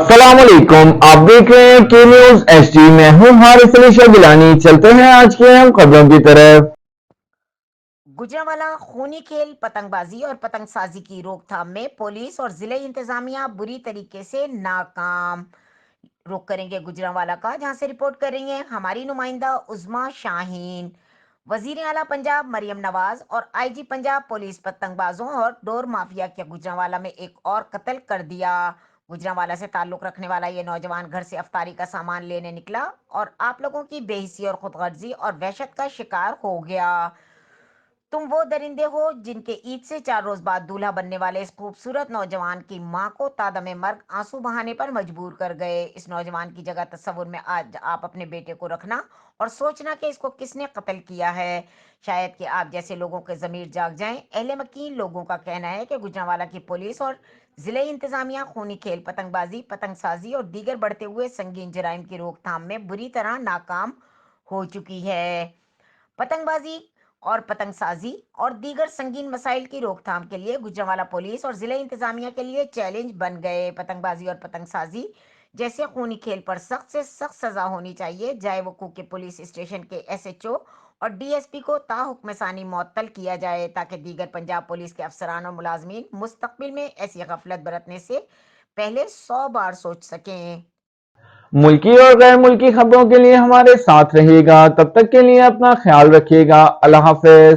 अस्सलाम वालेकुम, आप देख रहे हैं के न्यूज एचडी। मैं हूं हारिस अली शाह गिलानी। चलते हैं आज की अहम खबरों की तरफ। गुजरांवाला खूनी खेल पतंगबाजी और पतंगसाजी की रोकथाम में पुलिस और जिले इंतजामिया बुरी तरीके से नाकाम। रुख करेंगे गुजरांवाला का, जहां से रिपोर्ट कर रही हैं हमारी नुमाइंदा उज़्मा शाहीन। वजीर आला पंजाब मरियम नवाज और आईजी पंजाब पुलिस पतंगबाजों और डोर माफिया के गुजरांवाला में एक और कत्ल कर दिया। गुजरांवाला से ताल्लुक रखने वाला ये नौजवान घर से अफ्तारी का सामान लेने निकला और आप लोगों की बेहिसी और खुदगर्जी और वहशत का शिकार हो गया। तुम वो दरिंदे हो जिनके ईद से 4 रोज बाद दूल्हा बनने वाले इस खूबसूरत नौजवान की मां को तादमे मर्ग आंसू बहाने पर मजबूर कर गए। इस नौजवान की जगह तस्वुर में आज आप अपने बेटे को रखना और सोचना कि इसको किसने कत्ल किया है। शायद कि आप जैसे लोगों के जमीर जाग जाएं। अहले मकीन लोगों का कहना है कि गुजरांवाला की पुलिस और जिले इंतजामिया खूनी खेल पतंगबाजी पतंगसाजी और दीगर बढ़ते हुए संगीन जराइम की रोकथाम में बुरी तरह नाकाम हो चुकी है। पतंगबाजी और पतंगसाजी और दीगर संगीन मसाइल की रोकथाम के लिए गुजरांवाला पुलिस और जिले इंतजामिया के लिए चैलेंज बन गए। पतंगबाजी और पतंगसाजी जैसे खूनी खेल पर सख्त से सख्त सजा होनी चाहिए। जाए वो के पुलिस स्टेशन के एसएचओ और डीएसपी को ताहुक्म सानी मुअत्तल किया जाए, ताकि दीगर पंजाब पुलिस के अफसरान और मुलाजमीन मुस्तकबिल में ऐसी गफलत बरतने से पहले 100 बार सोच सकें। मुल्की और गैर मुल्की खबरों के लिए हमारे साथ रहिएगा। तब तक के लिए अपना ख्याल रखिएगा। अल्लाह हाफिज।